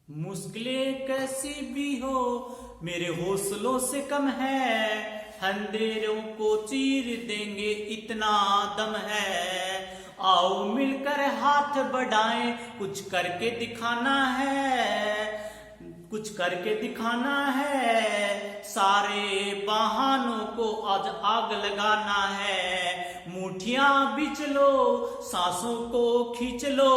मुश्किलें कैसी भी हो मेरे हौसलों से कम है, अंधेरों को चीर देंगे इतना दम है। आओ मिलकर हाथ बढ़ाएं, कुछ करके दिखाना है, कुछ करके दिखाना है। सारे बहानों को आज आग लगाना है। मुठियां बिछ लो, सांसों को खींच लो,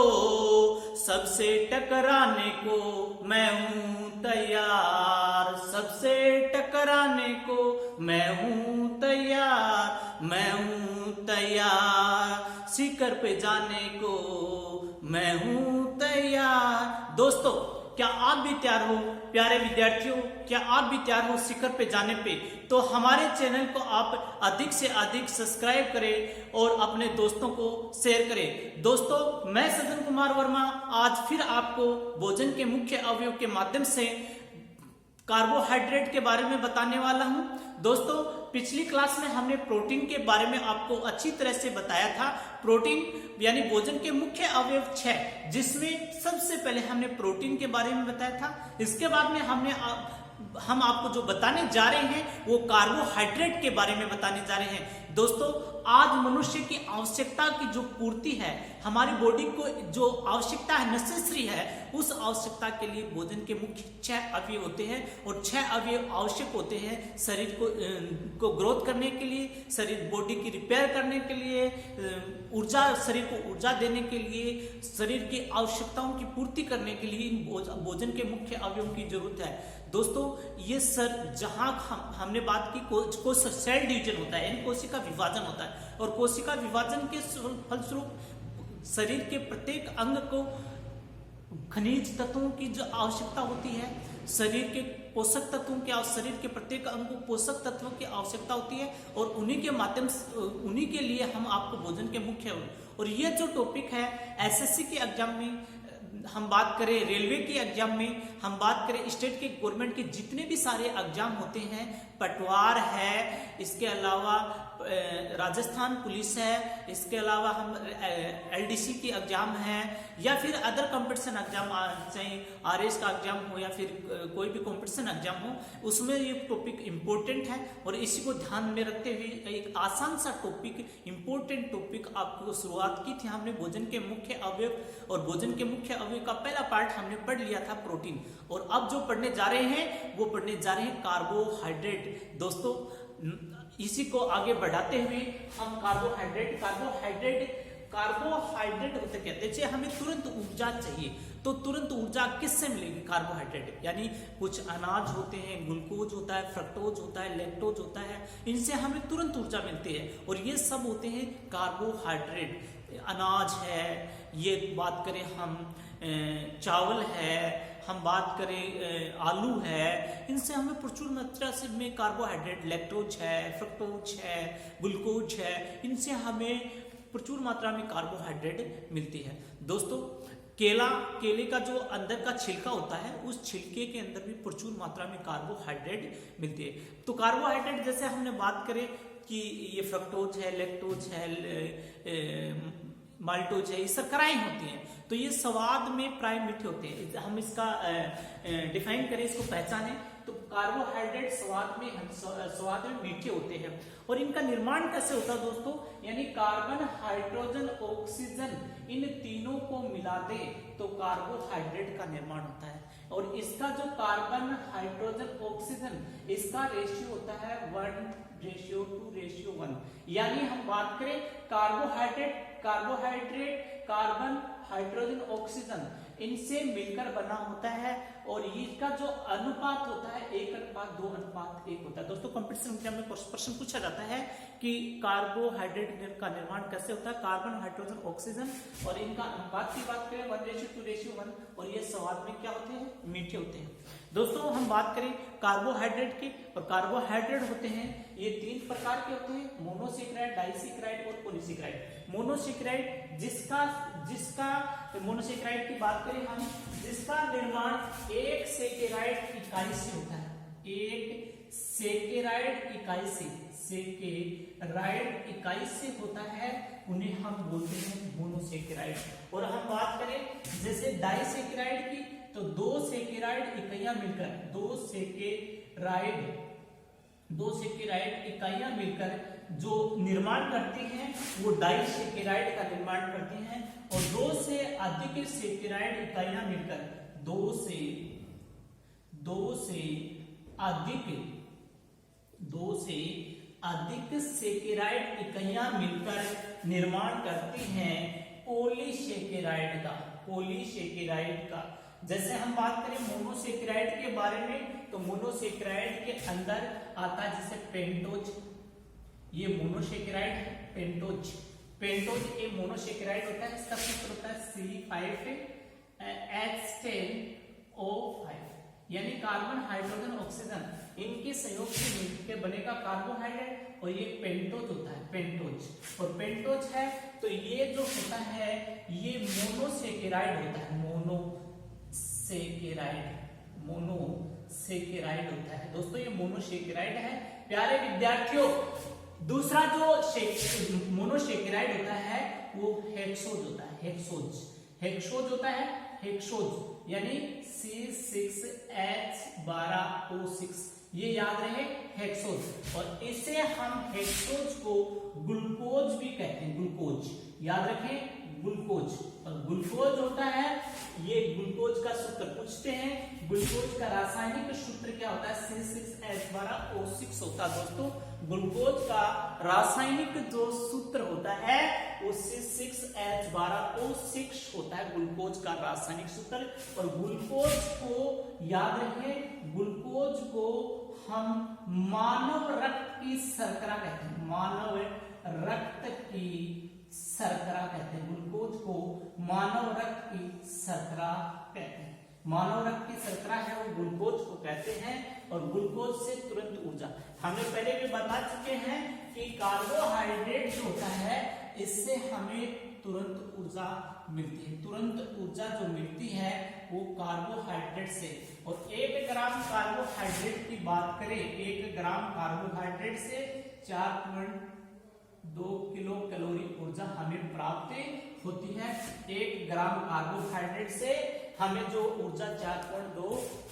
सबसे टकराने को मैं हूं तैयार, सबसे टकराने को मैं हूं तैयार, मैं हूं तैयार, शिखर पे जाने को मैं हूं तैयार। दोस्तों, क्या आप भी तैयार हो? प्यारे विद्यार्थियों, क्या आप भी तैयार हो शिखर पे जाने पे? तो हमारे चैनल को आप अधिक से अधिक सब्सक्राइब करें और अपने दोस्तों को शेयर करें। दोस्तों, मैं सज्जन कुमार वर्मा आज फिर आपको भोजन के मुख्य अवयव के माध्यम से कार्बोहाइड्रेट के बारे में बताने वाला हूं। दोस्तों, पिछली क्लास में हमने प्रोटीन के बारे में आपको अच्छी तरह से बताया था। प्रोटीन यानी भोजन के मुख्य अवयव 6, जिसमें सबसे पहले हमने प्रोटीन के बारे में बताया था। इसके बाद में हम आपको जो बताने जा रहे हैं वो कार्बोहाइड्रेट के बारे में बताने जा रहे हैं। दोस्तों, आज मनुष्य की आवश्यकता की जो पूर्ति है, हमारी बॉडी को जो आवश्यकता है, नेसेसरी है, उस आवश्यकता के लिए भोजन के मुख्य 6 अवयव होते हैं और 6 अवयव आवश्यक होते हैं शरीर को ग्रोथ करने के लिए, शरीर बॉडी की रिपेयर करने के लिए, ऊर्जा, शरीर को ऊर्जा देने के लिए, शरीर की आवश्यकताओं की पूर्ति करने के लिए इन भोजन के मुख्य अवयवों की जरूरत है। दोस्तों, ये जहां हमने बात की सेल डिवीजन होता है, यानी कोशिका विभाजन होता है, और कोशिका विभाजन के फलस्वरूप शरीर के प्रत्येक अंग को खनिज तत्वों की जो आवश्यकता होती है, शरीर के पोषक तत्वों की, शरीर के प्रत्येक अंग को पोषक तत्वों की आवश्यकता होती है, और उन्हीं के माध्यम से, उन्हीं के लिए हम आपको भोजन के मुख्य, और ये जो टॉपिक है एसएससी के एग्जाम में हम बात करें, रेलवे के एग्जाम में हम बात करें, स्टेट के गवर्नमेंट के जितने भी सारे एग्जाम होते हैं, पटवार है, इसके अलावा राजस्थान पुलिस है, इसके अलावा हम एलडीसी के एग्जाम है, या फिर अदर कंपटीशन एग्जाम, चाहे आरएस का एग्जाम हो या फिर कोई भी कंपटीशन एग्जाम हो, उसमें ये टॉपिक इंपॉर्टेंट है। और इसी को ध्यान में रखते हुए एक आसान सा टॉपिक, इंपॉर्टेंट टॉपिक आपको शुरुआत की थी हमने भोजन के मुख्य अवयव, और भोजन के मुख्य अवयव का पहला पार्ट हमने पढ़ लिया था प्रोटीन, और अब जो पढ़ने जा रहे हैं वो पढ़ने जा रहे हैं कार्बोहाइड्रेट। दोस्तों, इसी को आगे बढ़ाते हुए हम कार्बोहाइड्रेट होते कहते हैं, हमें तुरंत ऊर्जा चाहिए, तो तुरंत ऊर्जा किससे मिलेगी? कार्बोहाइड्रेट, यानी कुछ अनाज होते हैं, ग्लूकोज होता है, फ्रक्टोज होता है, लैक्टोज होता है, इनसे हमें तुरंत ऊर्जा मिलती है, और ये सब होते हैं कार्बोहाइड्रेट। अनाज है, ये बात करें हम, चावल है, हम बात करें आलू है, इनसे हमें प्रचुर मात्रा से में कार्बोहाइड्रेट, लैक्टोज है, फ्रक्टोज है, ग्लूकोज है, इनसे हमें प्रचुर मात्रा में कार्बोहाइड्रेट मिलती है। दोस्तों, केले का जो अंदर का छिलका होता है, उस छिलके के अंदर भी प्रचुर मात्रा में कार्बोहाइड्रेट मिलती है। तो कार्बोहाइड्रेट जैसे हमने बात करें कि ये फ्रक्टोज है, लैक्टोज है, माल्टोज है, ये शर्कराएं होती हैं, तो ये स्वाद में प्राय मीठे होते हैं। हम इसका डिफाइन करें, इसको पहचानें, तो कार्बोहाइड्रेट स्वाद में मीठे होते हैं। और इनका निर्माण कैसे होता है दोस्तों? यानी कार्बन, हाइड्रोजन, ऑक्सीजन, इन तीनों को मिला दे तो कार्बोहाइड्रेट का निर्माण होता है। और इसका जो कार्बन, हाइड्रोजन, ऑक्सीजन, इसका रेशियो होता है 1:2:1। यानी हम बात करें कार्बोहाइड्रेट, कार्बन, हाइड्रोजन, ऑक्सीजन, इनसे मिलकर बना होता है, और इसका जो अनुपात होता है 1:2:1 होता है। दोस्तों, कंपटीशन एग्जाम में प्रश्न पूछा जाता है कि कार्बोहाइड्रेट का निर्माण कैसे होता है, कार्बन, हाइड्रोजन, ऑक्सीजन, और इनका अनुपात की बात करें 1:2:1, और ये स्वाद में क्या होते हैं? मीठे होते हैं। दोस्तों, हम बात करें कार्बोहाइड्रेट की, और कार्बोहाइड्रेट होते हैं ये 3 प्रकार के होते हैं, मोनोसेकेराइड, डाइसेकेराइड और पॉलीसेकेराइड। मोनोसेकेराइड मोनोसेकेराइड की बात करें हम, जिसका निर्माण एक सेकेराइड इकाई से होता है, एक सेकेराइड इकाई से होता है, उन्हें हम बोलते हैं मोनोसेकेराइड। और हम बात करें जैसे डाइसेकेराइड की, तो 2 सेकेराइड सेकेराइड इकाइयां मिलकर दो सेकेराइड इकाइयां मिलकर जो निर्माण करती हैं वो डाइसेकेराइड का निर्माण करती हैं। और दो से अधिक सेकेराइड इकाइयां मिलकर दो से अधिक सेकेराइड इकाइयां मिलकर निर्माण करती हैं पॉलीसेकेराइड का। जैसे हम बात करें मोनोसेकेराइड के बारे में, तो मोनोसेकेराइड के अंदर आता है जैसे पेंटोज, ये मोनोसेकेराइड है। पेंटोज ये मोनोसेकेराइड होता है, इसका सूत्र होता है C5H10O5, यानी कार्बन हाइड्रोजन ऑक्सीजन इनके सहयोग से मिलकर बनेगा कार्बोहाइड्रेट। और ये पेंटोज होता है, पेंटोज। और पेंटोज है तो ये जो होता है ये मोनोसेकेराइड होता है, मोनोसेकेराइड होता है। दोस्तों ये मोनोसेकेराइड है। प्यारे विद्यार्थियों, दूसरा जो मोनोसेकेराइड होता है वो हेक्सोज होता है। हेक्सोज होता है, हेक्सोज यानी C6H12O6, ये याद रहे हेक्सोज। और इसे हम हेक्सोज को ग्लूकोज भी कहते हैं, ग्लूकोज याद रखें, ग्लूकोज। और ग्लूकोज होता है, ये ग्लूकोज का सूत्र पूछते हैं, ग्लूकोज का रासायनिक सूत्र क्या होता है? C6H12O6 होता है। दोस्तों ग्लूकोज का रासायनिक जो सूत्र होता है वो C6H12O6 होता है, ग्लूकोज का रासायनिक सूत्र। और ग्लूकोज को याद रखें, ग्लूकोज को हम मानव रक्त की शर्करा कहते हैं, मानव रक्त की शर्करा कहते हैं। ग्लूकोज को मानव रक्त की शर्करा कहते हैं। मानव रक्त की शर्करा है वो ग्लूकोज को कहते हैं। और ग्लूकोज से तुरंत ऊर्जा, हमने पहले भी बता चुके हैं कि कार्बोहाइड्रेट जो होता है इससे हमें तुरंत ऊर्जा मिलती है। तुरंत ऊर्जा जो मिलती है वो कार्बोहाइड्रेट से। और 1 ग्राम कार्बोहाइड्रेट की बात करें, 1 ग्राम कार्बोहाइड्रेट से 4.2 किलो कैलोरी ऊर्जा हमें प्राप्त होती है। 1 ग्राम कार्बोहाइड्रेट से हमें जो ऊर्जा 4.2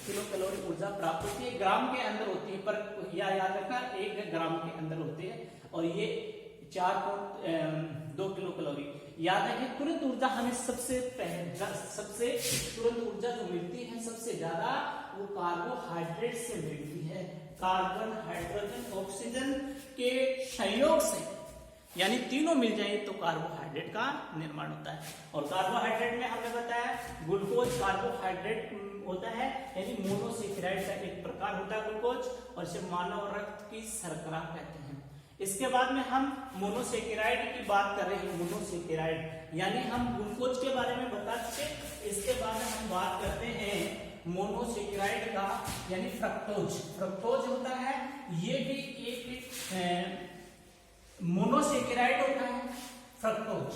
किलो कैलोरी ऊर्जा प्राप्त होती है, ग्राम के अंदर होती है, पर यह याद रखना 1 ग्राम के अंदर होती है। और ये 4.2 किलो कैलोरी याद रखें। तुरंत ऊर्जा हमें सबसे तुरंत ऊर्जा जो मिलती है सबसे ज्यादा वो कार्बोहाइड्रेट से मिलती है। कार्बन हाइड्रोजन ऑक्सीजन के संयोग से, यानी तीनों मिल जाए तो कार्बोहाइड्रेट का निर्माण होता है। और कार्बोहाइड्रेट में हमने बताया ग्लूकोज कार्बोहाइड्रेट होता है, यानी मोनोसेकेराइड का एक प्रकार होता है ग्लूकोज, और इसे मानव रक्त की शर्करा कहते हैं। इसके बाद में हम मोनोसेकेराइड की बात कर रहे हैं। मोनोसेकेराइड यानी हम ग्लूकोज के बारे में बता चुके। इसके बाद में हम बात करते हैं मोनोसेकेराइड का, यानी फ्रक्टोज। फ्रक्टोज होता है, ये भी एक मोनोसेकेराइड होता है। फ्रक्टोज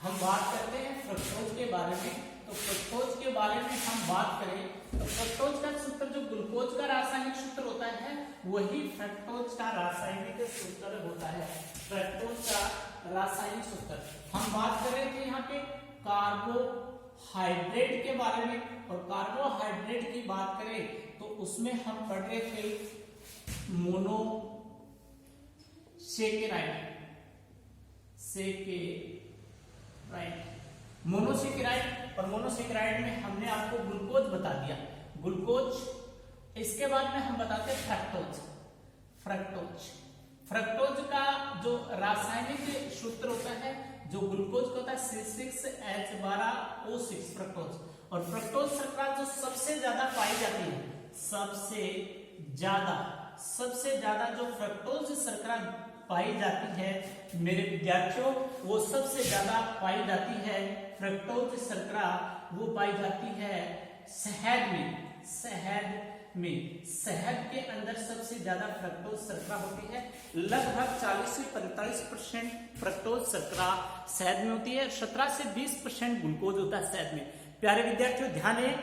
हम बात करते हैं फ्रक्टोज के बारे में। तो फ्रक्टोज के बारे में हम बात करें तो फ्रक्टोज का सूत्र जो ग्लूकोज का रासायनिक सूत्र होता है वही फ्रक्टोज का रासायनिक सूत्र होता है। फ्रक्टोज का रासायनिक सूत्र हम बात कर रहे थे यहाँ पे कार्बोहाइड्रेट के बारे में। और कार्बोहाइड्रेट की बात करें तो उसमें हम पढ़ रहे थे मोनोसेकेराइड। और मोनोसेकेराइड में हमने आपको ग्लूकोज बता दिया, ग्लूकोज। इसके बाद में हम बताते हैं फ्रक्टोज का जो रासायनिक सूत्र होता है जो ग्लूकोज का होता है C6H12O6 फ्रक्टोज। और फ्रक्टोज शर्करा जो सबसे ज्यादा पाई जाती है, सबसे ज्यादा जो फ्रक्टोज शर्करा पाई जाती है मेरे विद्यार्थियों, वो सबसे ज्यादा पाई जाती है फ्रक्टोज शर्करा, वो पाई जाती है शहद में। शहद के अंदर सबसे ज्यादा फ्रक्टोज शर्करा होती है। लगभग 40 से 45% फ्रक्टोज शर्करा शहद में होती है। 17 से 20% ग्लूकोज होता है शहद में। प्यारे विद्यार्थियों ध्यान है,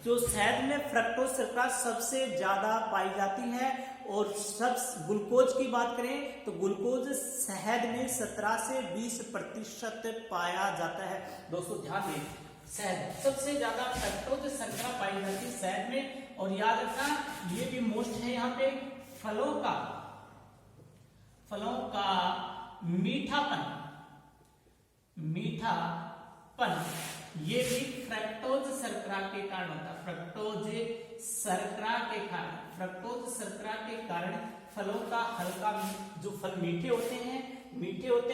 जो शहद में फ्रक्टोज शर्करा सबसे ज्यादा पाई जाती है। और सब ग्लूकोज की बात करें तो ग्लूकोज शहद में 17 से 20% पाया जाता है। दोस्तों ध्यान दें, शहद, सबसे ज्यादा फ्रक्टोज शर्करा पाई जाती है शहद में। और याद रखना ये भी मोस्ट है यहाँ पे फलों का मीठापन ये भी फ्रक्टोज शर्करा के कारण होता है। फ्रक्टोज शर्करा के कारण फलों का हल्का, जो फल मीठे होते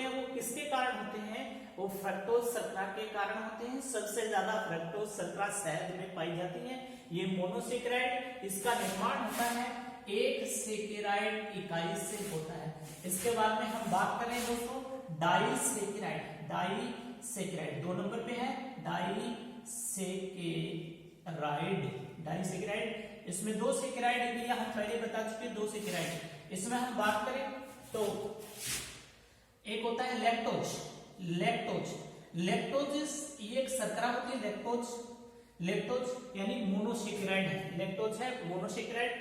हैं वो किसके कारण होते हैं? वो फ्रक्टोज शर्करा के कारण होते हैं। सबसे ज्यादा फ्रक्टोज शर्करा शहद में पाई जाती है। ये मोनोसेकेराइड, इसका निर्माण होता है एक सेकेराइड इकाई से होता है। इसके बाद में हम बात करें दोस्तों डाइसेकेराइड। 2 नंबर पे है डाइसेकेराइड। इसमें 2 सेकेराइड दिया, हम पहले बता चुके 2 सेकेराइड। इसमें हम बात करें तो एक होता है लैक्टोज ये एक शर्करा होती है। लैक्टोज यानी मोनोसेकेराइड है। लैक्टोज है monosaccharide,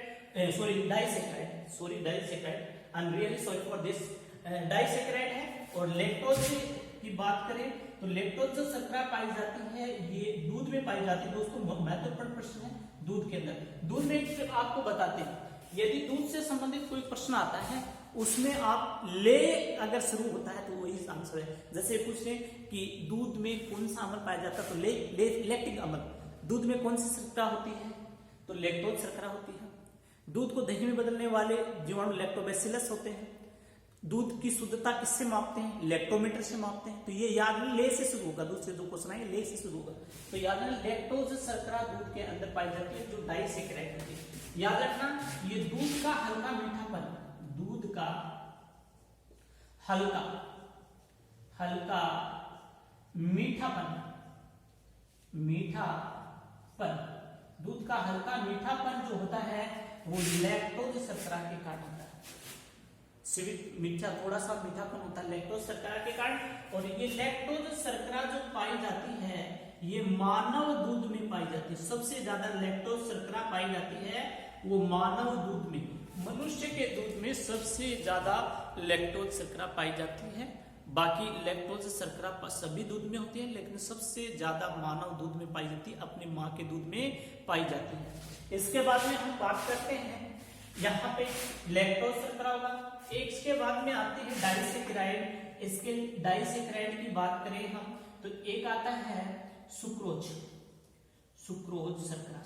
disaccharide. I am really sorry for this. Disaccharide है। और लैक्टोज की बात करें तो लैक्टोज जो शर्करा पाई जाती है ये दूध में पाई जाती है। दोस्तों महत्वपूर्ण प्रश्न है दूध के अंदर। दूध में आपको बताते हैं, यदि दूध से संबंधित कोई प्रश्न आता है उसमें आप ले अगर शुरू होता है तो वही आंसर है। जैसे पूछे कि दूध में कौन सा अम्ल पाया जाता है तो लैक्टिक अम्ल। दूध में कौन सी शर्करा होती है? तो लैक्टोज शर्करा होती है। दूध को दही में बदलने वाले जीवाणु लैक्टोबैसिलस होते हैं। दूध की शुद्धता किससे मापते हैं? लैक्टोमीटर से मापते हैं। तो ये याद रखना, ले से शुरू होगा। दूध से जो क्वेश्चन आएंगे ले से शुरू होगा। तो याद रखना लैक्टोज शर्करा दूध के अंदर पाई जाती है जो डाइसेकेराइड होती है। याद रखना ये दूध का हल्का मीठापन, दूध का हल्का मीठापन जो होता है वो लैक्टोज शर्करा के कारण होता है। सिर्फ मीठा, थोड़ा सा मीठापन होता है लैक्टोज शर्करा के कारण। और ये लैक्टोज शर्करा जो पाई जाती है ये मानव दूध में पाई जाती है। सबसे ज्यादा लैक्टोज शर्करा पाई जाती है वो मानव दूध में। मनुष्य के दूध में सबसे ज्यादा लैक्टोज शर्करा पाई जाती है। बाकी लैक्टोज शर्करा सभी दूध में होती है, लेकिन सबसे ज्यादा मानव दूध में पाई जाती है, अपनी माँ के दूध में पाई जाती है। इसके बाद में हम बात करते हैं यहाँ पे लैक्टोज शर्करा होगा। एक इसके बाद में आते हैं डाइसेकेराइड। इसके डाइसेकेराइड की बात करें हम तो एक आता है सुक्रोज शर्करा।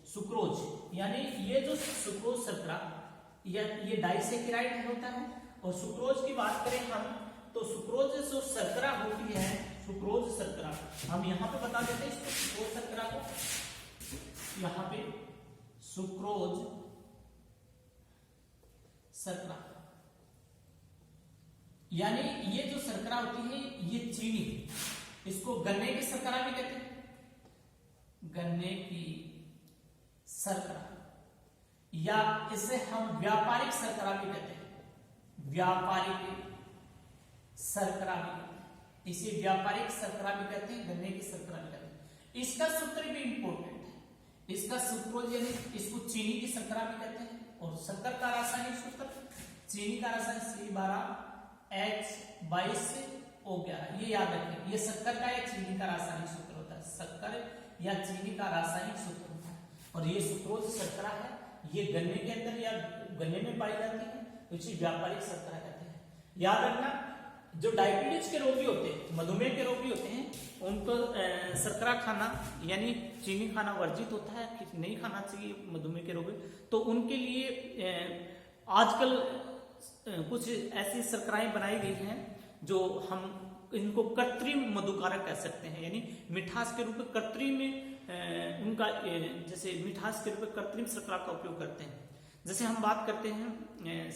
सुक्रोज यानी ये जो सुक्रोज शर्करा ये डाइसेकेराइड होता है। और सुक्रोज की बात करें हम तो सुक्रोज जो शर्करा होती है, सुक्रोज शर्करा हम यहाँ पे बता देते हैं सुक्रोज शर्करा को। यहाँ पे सुक्रोज शर्करा यानी ये जो शर्करा होती है ये चीनी, इसको गन्ने की शर्करा भी कहते हैं। गन्ने की शर्करा या इसे हम व्यापारिक शर्करा भी कहते हैं। व्यापारिक शर्करा भी कहते हैं, इसे व्यापारिक शर्करा भी कहते हैं, गन्ने की शर्करा भी कहते हैं। इसका सूत्र भी इंपॉर्टेंट है। इसका सुक्रोज यानी इसको चीनी की शर्करा भी कहते हैं। और शक्कर का रासायनिक सूत्र, चीनी का रासायनिक C12H22O11, ये याद रखें। ये शक्कर का या चीनी का रासायनिक सूत्र होता है। शक्कर या चीनी का रासायनिक सूत्र होता है। और ये सुक्रोज शर्करा है, ये गन्ने के अंदर या गन्ने में पाई जाती है, तो इसे व्यापारिक शर्करा कहते हैं। याद रखना जो डायबिटीज के रोगी होते हैं, मधुमेह के रोगी होते हैं, उनको शर्करा खाना यानी चीनी खाना वर्जित होता है, नहीं खाना चाहिए मधुमेह के रोगी। तो उनके लिए आजकल कुछ ऐसी शर्कराएं बनाई गई हैं जो हम इनको कृत्रिम मधुकारक कह सकते हैं। यानी मिठास के रूप में कृत्रिम उनका जैसे मिठास के रूप में कृत्रिम शर्करा का उपयोग करते हैं। जैसे हम बात करते हैं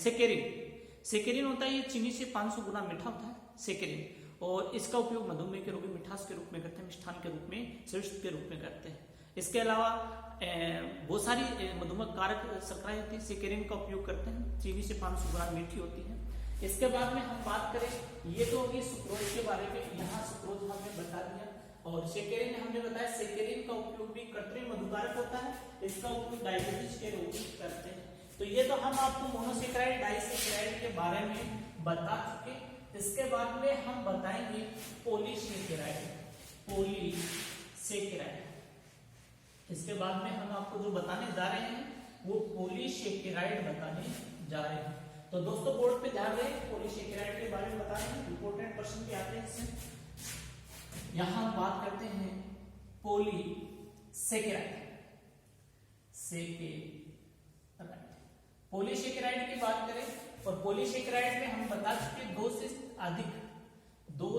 सेकेरिन होता है, ये चीनी से 500 गुना मीठा होता है सेकेरिन। और इसका उपयोग मधुमेह के रोगी मिठास के रूप में करते हैं, मिष्ठान के रूप में, स्वीट्स के रूप में करते हैं। इसके अलावा बहुत सारी मधुमेह कारक शर्कराएं होती है, सेकेरिन का उपयोग करते हैं, चीनी से 500 गुना मीठी होती है। इसके बाद में हम बात करें, ये तो होगी सुक्रोज के बारे में, यहाँ सुक्रोज हमने बता दिया। और सेकेरिन हमने बताया, सेकेरिन का उपयोग भी कृत्रिम मधुकारक होता है, इसका उपयोग डायबिटीज के रोगी करते हैं। तो ये तो हम आपको मोनोसेकेराइड डाइसेकेराइड के बारे में बता चुके। इसके बाद में हम बताएंगे पॉलीसेकेराइड। पॉलीसेकेराइड। इसके बाद में हम आपको जो बताने जा रहे हैं वो पॉलीसेकेराइड बताने जा रहे हैं। तो दोस्तों बोर्ड पे ध्यान दें, पॉलीसेकेराइड के बारे में बता रहे हैं, इंपॉर्टेंट क्वेश्चन भी आते हैं इससे। यहां हम बात करते हैं पॉलीसेकेराइड। पॉलीसेकेराइड की बात करें और पॉलीसेकेराइड में हम बता चुके दो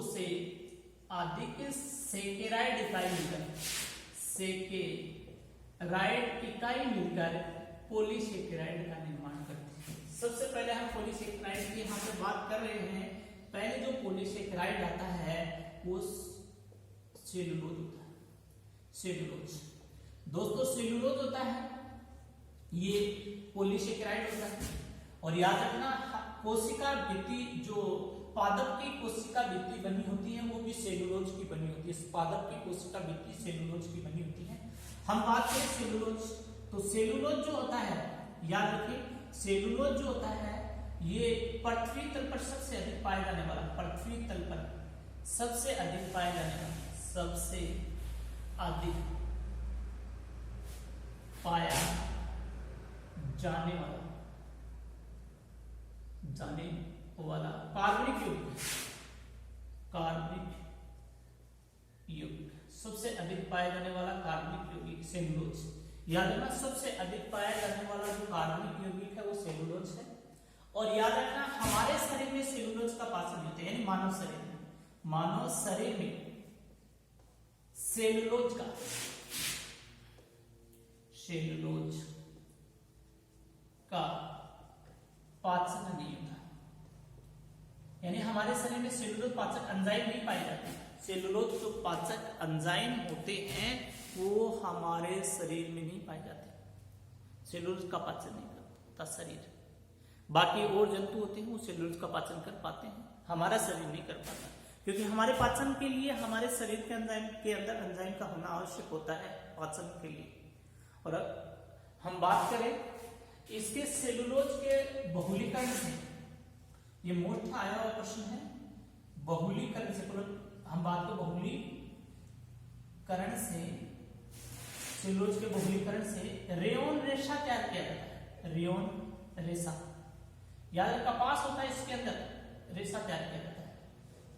से अधिक सेकेराइड इकाई मिलकर पॉलीसेकेराइड का निर्माण करते हैं। सबसे पहले हम पॉलीसेकेराइड की यहाँ पे बात कर रहे हैं। पहले जो पॉलीसेकेराइड आता है वो सेलुलोज होता है। सेलुलोज दोस्तों सेलुलोज होता है, ये पॉलीसेकेराइड होता है। और याद रखना कोशिका भित्ति, जो पादप की कोशिका भित्ति बनी होती है वो भी सेलुलोज की बनी होती है। पादप की कोशिका भित्ति सेलुलोज की बनी होती है। हम बात करें सेलुलोज, तो सेलुलोज जो होता है, याद रखिए सेलुलोज जो होता है ये पृथ्वी तल पर सबसे अधिक पाया जाने वाला, पृथ्वी तल पर सबसे अधिक पाया जाने वाला, सबसे अधिक पाया जाने वाला कार्बनिक यौगिक, सबसे अधिक पाया जाने वाला कार्बनिक यौगिक सेलुलोज। याद रखना सबसे अधिक पाया जाने वाला जो कार्बनिक यौगिक है वो सेलुलोज है। और याद रखना हमारे शरीर में सेलुलोज का पाचन होता है, यानी मानव शरीर में सेलुलोज का पाचन नहीं होता, यानी हमारे शरीर में सेलुलोज पाचक एंजाइम नहीं पाए जाते। सेलुलोज जो पाचक एंजाइम होते हैं वो हमारे शरीर में नहीं पाए जाते। सेलुलोज का पाचन नहीं करता शरीर। बाकी और जंतु होते हैं वो सेलुलोज का पाचन कर पाते हैं, हमारा शरीर नहीं कर पाता, क्योंकि हमारे पाचन के लिए हमारे शरीर के अंदर एंजाइम का होना आवश्यक होता है पाचन के लिए। और अब हम बात करें इसके सेलुलोज के बहुलीकरण से, ये मोस्ट आया हुआ क्वेश्चन है, बहुलीकरण से हम बात करें बहुलीकरण से, सेलुलोज के बहुलीकरण से रेयोन रेशा तैयार किया जाता है। रेयोन रेशा, याद कपास होता है इसके अंदर रेशा तैयार किया जाता है,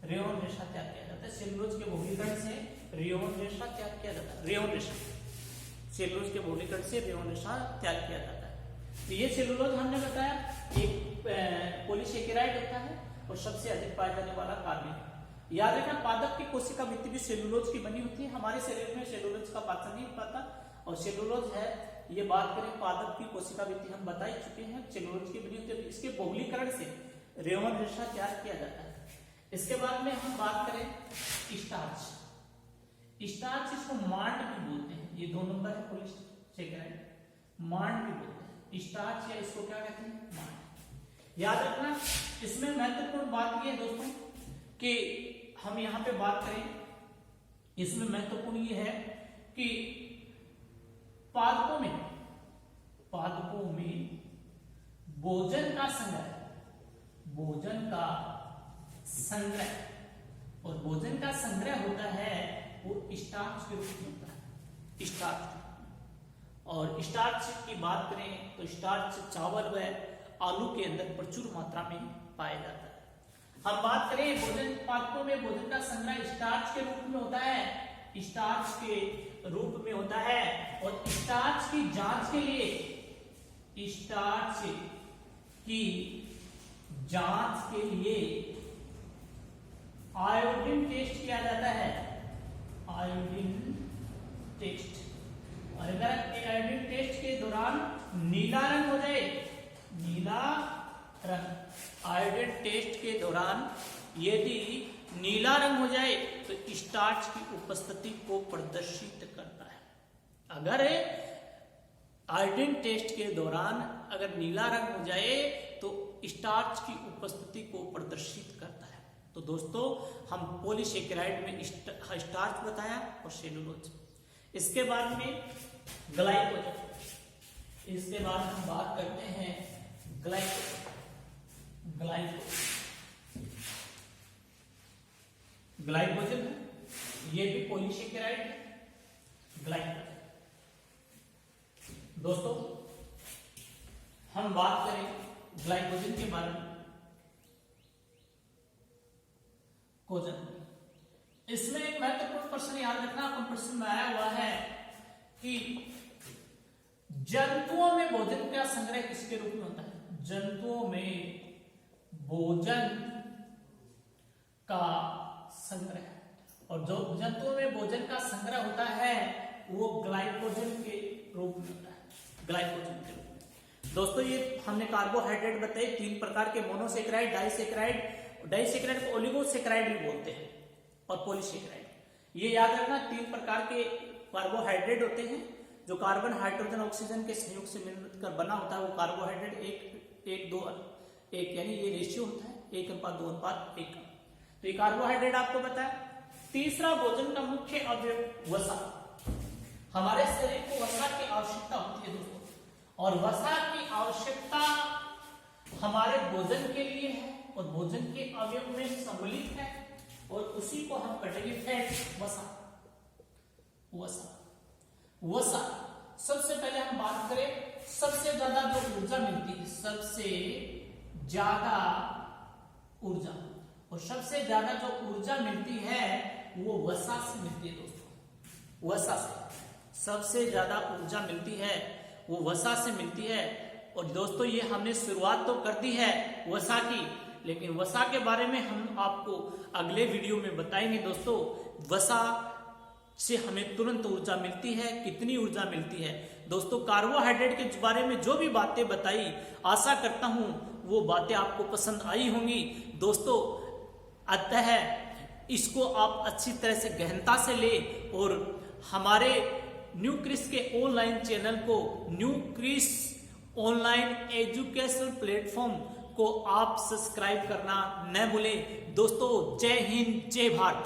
रेयोन रेशा तैयार किया जाता है। सेलुलोज के बहुलीकरण से रेयोन रेशा तैयार किया जाता है। रेयोन रेशा, सेलुलोज के बहुलीकरण से रेयोन रेशा तैयार किया जाता है। तो ये सेलुलोज हमने बताया एक पॉलीसेकेराइड होता है और सबसे अधिक पाया जाने वाला कार्बन। याद रखना पादप की कोशिका भित्ति भी सेलुलोज की बनी होती है। हमारे शरीर में सेलुलोज का पाचन नहीं पाता और सेलुलोज है, ये बात करें पादप की कोशिका भित्ति हम बता ही चुके हैं सेलुलोज की बनी होती है। इसके बहुलीकरण से रेयोन रेशा तैयार किया जाता है। इसके बाद में हम बात करें स्टार्च। स्टार्च इसको मांड भी बोलते हैं, ये 2 नंबर है पॉलीसेकेराइड, मांड भी बोलते हैं। स्टार्च या इसको क्या कहते हैं, मांड। याद रखना इसमें महत्वपूर्ण बात यह है दोस्तों कि हम यहां पे बात करें, इसमें महत्वपूर्ण ये है कि पादपों में भोजन का संग्रह और भोजन का संग्रह होता है वो स्टार्च के रूप में होता है। स्टार्च, और स्टार्च की बात करें तो स्टार्च चावल व आलू के अंदर प्रचुर मात्रा में पाया जाता है। हम बात करें भोजन, पादपों में भोजन का संग्रह स्टार्च के रूप में होता है, स्टार्च के रूप में होता है। और स्टार्च की जांच के लिए आयोडीन टेस्ट किया जाता है, आयोडीन टेस्ट। और अगर आयोडीन टेस्ट के दौरान नीला रंग हो जाए, नीला रंग, आयोडीन टेस्ट के दौरान यदि नीला रंग हो जाए तो स्टार्च की उपस्थिति को प्रदर्शित करता है। अगर आयोडीन टेस्ट के दौरान अगर नीला रंग हो जाए तो स्टार्च की उपस्थिति को प्रदर्शित करता है। तो दोस्तों हम पॉलीसेकेराइड में स्टार्च बताया और सेलुलोज। इसके बाद में ग्लाइकोजन, इसके बाद हम बात करते हैं ग्लाइकोजन, ये भी पॉलीसेकेराइड है ग्लाइकोजन। दोस्तों हम बात करें ग्लाइकोजन के बारे में, कोजन, इसमें एक महत्वपूर्ण प्रश्न याद रखना, कंपटीशन में आया हुआ है कि जंतुओं में भोजन का संग्रह किसके रूप में होता है? जंतुओं में भोजन का संग्रह, और जो जंतुओं में भोजन का संग्रह होता है वो ग्लाइकोजन के रूप में होता है, ग्लाइकोजन के रूप में। दोस्तों ये हमने कार्बोहाइड्रेट बताए 3 प्रकार के, मोनोसेक्राइड, डाइसेक्राइड को ओलिगोसेक्राइड भी बोलते हैं, और पॉलीसेक्राइड। ये याद रखना 3 प्रकार के कार्बोहाइड्रेट होते हैं जो कार्बन, हाइड्रोजन, ऑक्सीजन के संयोग से मिलकर बना होता है, वो कार्बोहाइड्रेट 1:2:1 यानी ये रेशियो होता है 1:2:1। तो ये कार्बोहाइड्रेट आपको पता है। तीसरा भोजन का मुख्य अवयव वसा। हमारे शरीर को वसा की आवश्यकता होती है दोस्तों, और वसा की आवश्यकता हमारे भोजन के लिए है और भोजन के अवयव में सम्मिलित है, और उसी को हम कहेंगे फैट। वसा सबसे पहले हम बात करें, सबसे ज्यादा जो ऊर्जा मिलती है, सबसे ज्यादा ऊर्जा, और सबसे ज्यादा जो ऊर्जा मिलती है वो वसा से मिलती है दोस्तों। वसा से सबसे ज्यादा ऊर्जा मिलती है वो वसा से मिलती है। और दोस्तों ये हमने शुरुआत तो कर दी है वसा की, लेकिन वसा के बारे में हम आपको अगले वीडियो में बताएंगे दोस्तों। वसा से हमें तुरंत ऊर्जा मिलती है, कितनी ऊर्जा मिलती है। दोस्तों कार्बोहाइड्रेट के बारे में जो भी बातें बताई, आशा करता हूं वो बातें आपको पसंद आई होंगी दोस्तों। अतः इसको आप अच्छी तरह से गहनता से ले, और हमारे न्यू क्रिस के ऑनलाइन चैनल को, new Chris online educational platform को आप सब्सक्राइब करना न भूलें दोस्तों। जय हिंद, जय भारत।